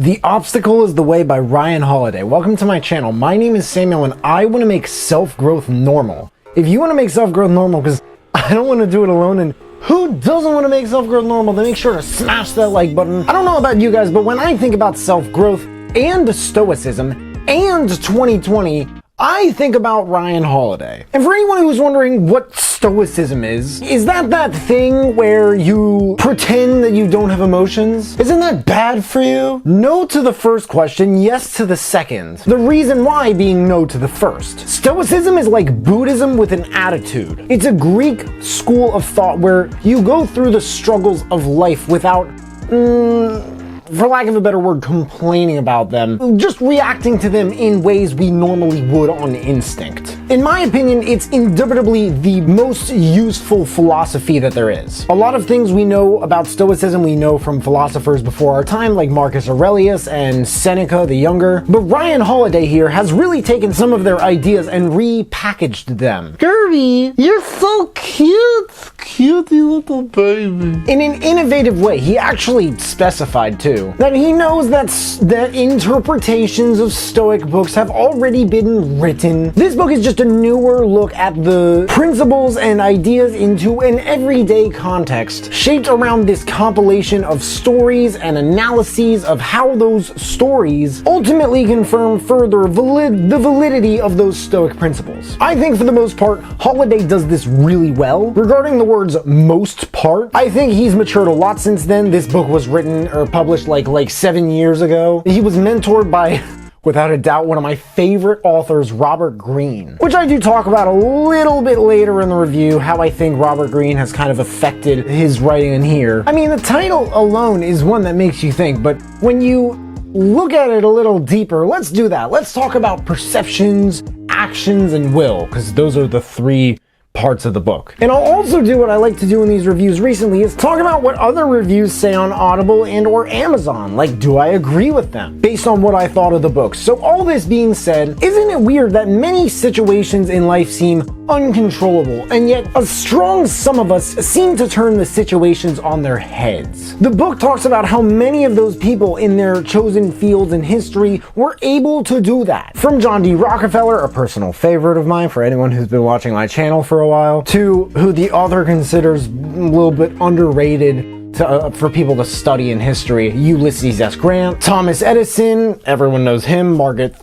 The Obstacle is the Way by Ryan Holiday. Welcome to my channel. My name is Samuel and I want to make self-growth normal. If you want to make self-growth normal, because I don't want to do it alone, and who doesn't want to make self-growth normal, then make sure to smash that like button. I don't know about you guys, but when I think about self-growth and Stoicism and 2020, I think about Ryan Holiday. And for anyone who's wondering what Stoicism is that thing where you pretend that you don't have emotions? Isn't that bad for you? No to the first question, yes to the second. The reason why being no to the first. Stoicism is like Buddhism with an attitude. It's a Greek school of thought where you go through the struggles of life without, for lack of a better word, complaining about them, just reacting to them in ways we normally would on instinct. In my opinion, it's indubitably the most useful philosophy that there is. A lot of things we know about Stoicism we know from philosophers before our time, like Marcus Aurelius and Seneca the Younger, but Ryan Holiday here has really taken some of their ideas and repackaged them. Gerby, you're so cute! Cutie little baby. In an innovative way. He actually specified too that he knows that interpretations of Stoic books have already been written. This book is just a newer look at the principles and ideas into an everyday context, shaped around this compilation of stories and analyses of how those stories ultimately confirm further the validity of those Stoic principles. I think for the most part, Holiday does this really well. Regarding the words most part, I think he's matured a lot since then. This book was written or published like 7 years ago. He was mentored by, without a doubt, one of my favorite authors, Robert Greene, which I do talk about a little bit later in the review, how I think Robert Greene has kind of affected his writing in here. I mean, the title alone is one that makes you think, but when you look at it a little deeper, let's do that. Let's talk about perceptions, actions, and will, because those are the three parts of the book. And I'll also do what I like to do in these reviews recently, is talk about what other reviews say on Audible and or Amazon. Like, do I agree with them based on what I thought of the book? So all this being said, isn't it weird that many situations in life seem uncontrollable, and yet a strong sum of us seem to turn the situations on their heads? The book talks about how many of those people in their chosen fields in history were able to do that. From John D. Rockefeller, a personal favorite of mine for anyone who's been watching my channel for a while, to who the author considers a little bit underrated for people to study in history, Ulysses S. Grant, Thomas Edison, everyone knows him, Margaret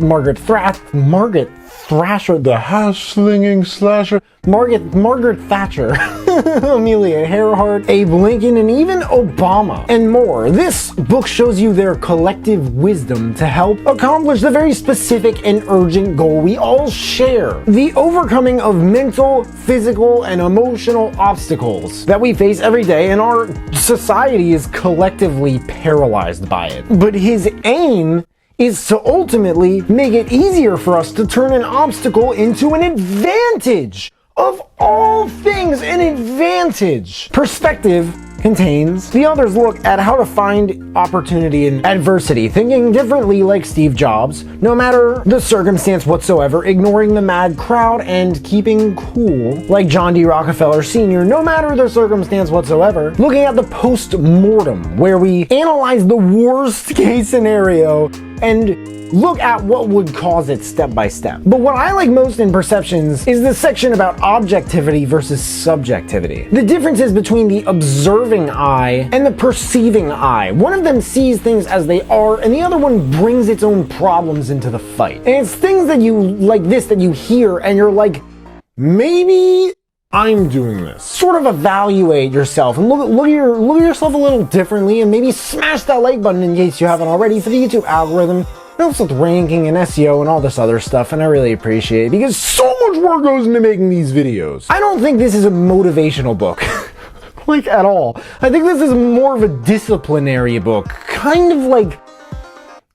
Thrasher, the hash-slinging slasher, Margaret Thatcher, Amelia Earhart, Abe Lincoln, and even Obama, and more. This book shows you their collective wisdom to help accomplish the very specific and urgent goal we all share: the overcoming of mental, physical, and emotional obstacles that we face every day, and our society is collectively paralyzed by it. But his aim is to ultimately make it easier for us to turn an obstacle into an advantage. Of all things, an advantage. Perspective contains the author's look at how to find opportunity in adversity, thinking differently like Steve Jobs, no matter the circumstance whatsoever, ignoring the mad crowd, and keeping cool like John D. Rockefeller Sr., no matter the circumstance whatsoever, looking at the post-mortem, where we analyze the worst case scenario and look at what would cause it step by step. But what I like most in Perceptions is the section about objectivity versus subjectivity. The differences between the observing eye and the perceiving eye. One of them sees things as they are, and the other one brings its own problems into the fight. And it's things that you like this that you hear and you're like, maybe I'm doing this. Sort of evaluate yourself and look at yourself a little differently, and maybe smash that like button in case you haven't already for the YouTube algorithm. It helps with ranking and SEO and all this other stuff, and I really appreciate it because so much work goes into making these videos. I don't think this is a motivational book. Like, at all. I think this is more of a disciplinary book. Kind of like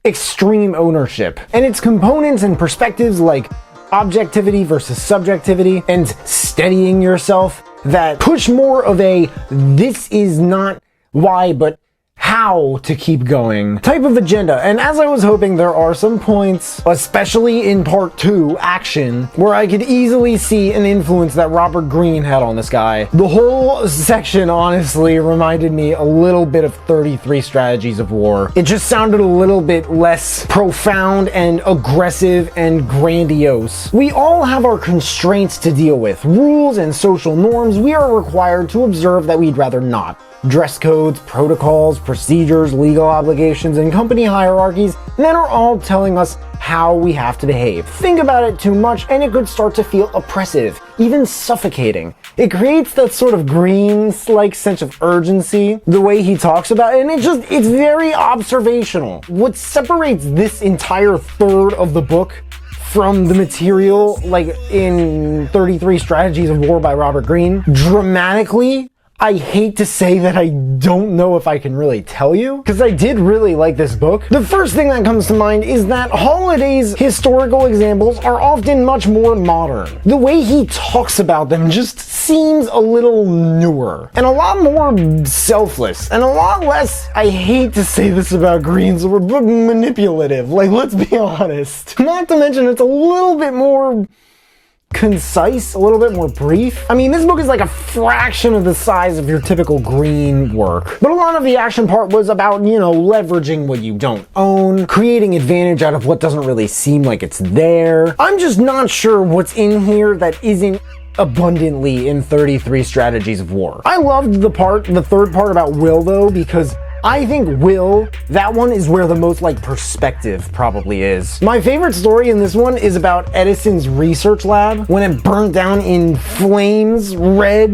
extreme ownership. And its components and perspectives like objectivity versus subjectivity and steadying yourself that push more of a this is not why, but how to keep going type of agenda. And as I was hoping, there are some points, especially in part 2, action, where I could easily see an influence that Robert Greene had on this guy. The whole section honestly reminded me a little bit of 33 Strategies of War. It just sounded a little bit less profound and aggressive and grandiose. We all have our constraints to deal with, rules and social norms we are required to observe that we'd rather not. Dress codes, protocols, procedures, legal obligations, and company hierarchies that are all telling us how we have to behave. Think about it too much and it could start to feel oppressive, even suffocating. It creates that sort of Green's-like sense of urgency, the way he talks about it, and it's very observational. What separates this entire third of the book from the material, like in 33 Strategies of War by Robert Greene, dramatically, I hate to say that I don't know if I can really tell you, because I did really like this book. The first thing that comes to mind is that Holiday's historical examples are often much more modern. The way he talks about them just seems a little newer, and a lot more selfless, and a lot less, I hate to say this about Greene's book, manipulative. Like, let's be honest. Not to mention it's a little bit more concise, a little bit more brief. I mean, this book is like a fraction of the size of your typical Greene work. But a lot of the action part was about, leveraging what you don't own, creating advantage out of what doesn't really seem like it's there. I'm just not sure what's in here that isn't abundantly in 33 Strategies of War. I loved the third part about will though, because I think will, that one is where the most perspective probably is. My favorite story in this one is about Edison's research lab when it burned down in flames, red,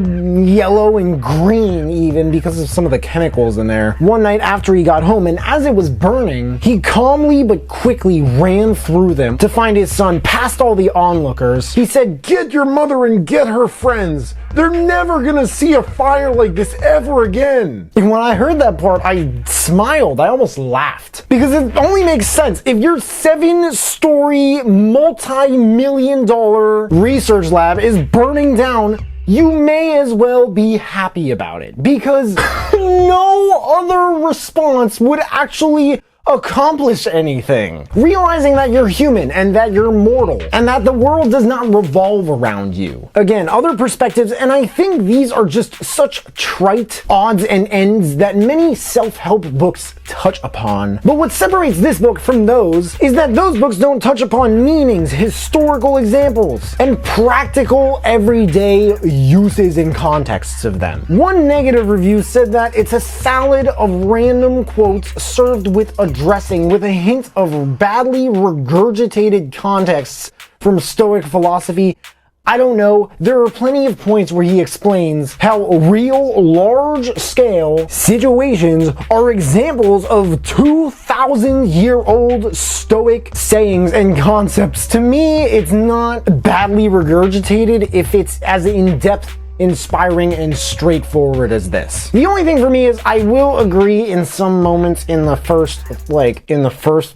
yellow, and green even because of some of the chemicals in there. One night after he got home, and as it was burning, he calmly but quickly ran through them to find his son past all the onlookers. He said, "Get your mother and get her friends. They're never gonna see a fire like this ever again." And when I heard that part, I smiled. I almost laughed. Because it only makes sense. If your 7-story, multi-million-dollar research lab is burning down, you may as well be happy about it. Because no other response would actually accomplish anything. Realizing that you're human and that you're mortal and that the world does not revolve around you. Again, other perspectives, and I think these are just such trite odds and ends that many self-help books touch upon. But what separates this book from those is that those books don't touch upon meanings, historical examples, and practical everyday uses and contexts of them. One negative review said that it's a salad of random quotes served with a dressing with a hint of badly regurgitated contexts from Stoic philosophy. I don't know. There are plenty of points where he explains how real, large-scale situations are examples of 2,000-year-old Stoic sayings and concepts. To me, it's not badly regurgitated if it's as in-depth, inspiring, and straightforward as this. The only thing for me is I will agree in some moments in the first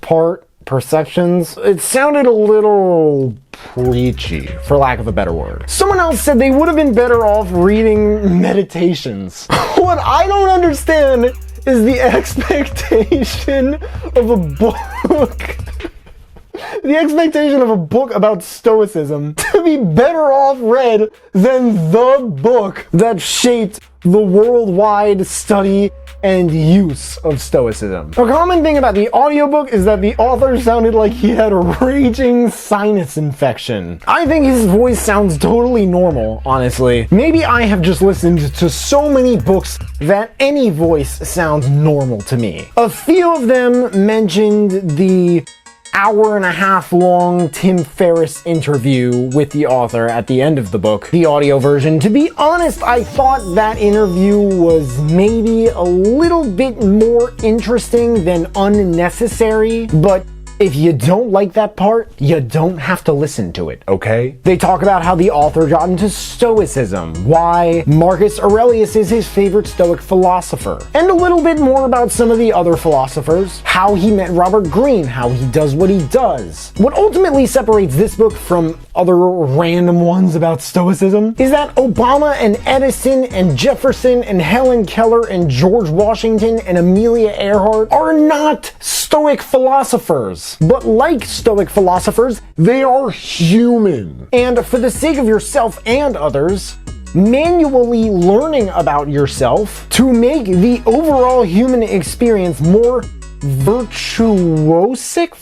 part, perceptions, it sounded a little preachy, for lack of a better word. Someone else said they would have been better off reading Meditations. What I don't understand is the expectation of a book the expectation of a book about Stoicism to be better off read than the book that shaped the worldwide study and use of Stoicism. A common thing about the audiobook is that the author sounded like he had a raging sinus infection. I think his voice sounds totally normal, honestly. Maybe I have just listened to so many books that any voice sounds normal to me. A few of them mentioned the hour-and-a-half-long Tim Ferriss interview with the author at the end of the book, the audio version. To be honest, I thought that interview was maybe a little bit more interesting than unnecessary, but If you don't like that part, you don't have to listen to it, okay? They talk about how the author got into Stoicism, why Marcus Aurelius is his favorite Stoic philosopher, and a little bit more about some of the other philosophers, how he met Robert Greene, how he does what he does. What ultimately separates this book from other random ones about Stoicism is that Obama and Edison and Jefferson and Helen Keller and George Washington and Amelia Earhart are not Stoic philosophers. But like Stoic philosophers, they are human. And for the sake of yourself and others, manually learning about yourself to make the overall human experience more virtuosic,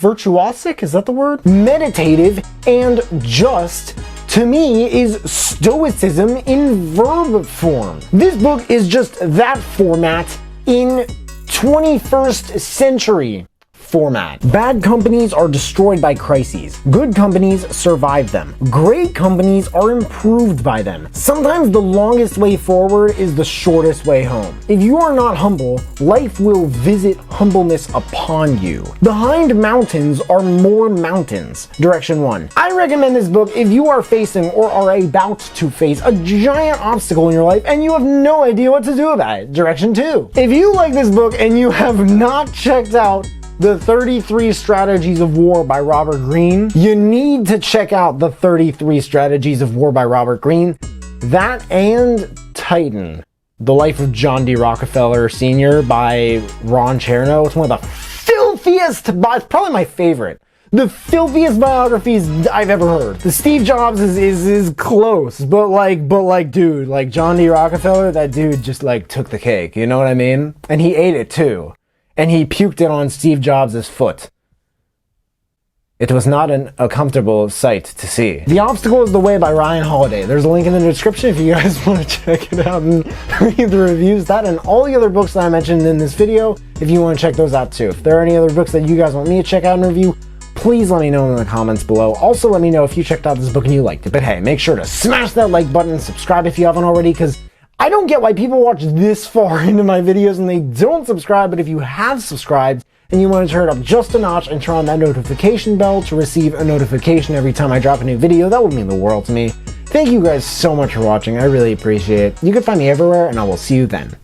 is that the word? Meditative and just, to me, is Stoicism in verb form. This book is just that format in 21st century format. Bad companies are destroyed by crises. Good companies survive them. Great companies are improved by them. Sometimes the longest way forward is the shortest way home. If you are not humble, life will visit humbleness upon you. Behind mountains are more mountains. Direction 1. I recommend this book if you are facing or are about to face a giant obstacle in your life and you have no idea what to do about it. Direction 2. If you like this book and you have not checked out The 33 Strategies of War by Robert Greene, you need to check out The 33 Strategies of War by Robert Greene. That and Titan, The Life of John D. Rockefeller Sr. by Ron Chernow. It's one of the filthiest, probably my favorite. The filthiest biographies I've ever heard. The Steve Jobs is close, but dude, like John D. Rockefeller, that dude just like took the cake, you know what I mean? And he ate it too. And he puked it on Steve Jobs' foot. It was not a comfortable sight to see. The Obstacle is the Way by Ryan Holiday. There's a link in the description if you guys want to check it out and read the reviews. That and all the other books that I mentioned in this video, if you want to check those out too. If there are any other books that you guys want me to check out and review, please let me know in the comments below. Also, let me know if you checked out this book and you liked it. But hey, make sure to smash that like button and subscribe if you haven't already, because I don't get why people watch this far into my videos and they don't subscribe, but if you have subscribed and you want to turn it up just a notch and turn on that notification bell to receive a notification every time I drop a new video, that would mean the world to me. Thank you guys so much for watching. I really appreciate it. You can find me everywhere, and I will see you then.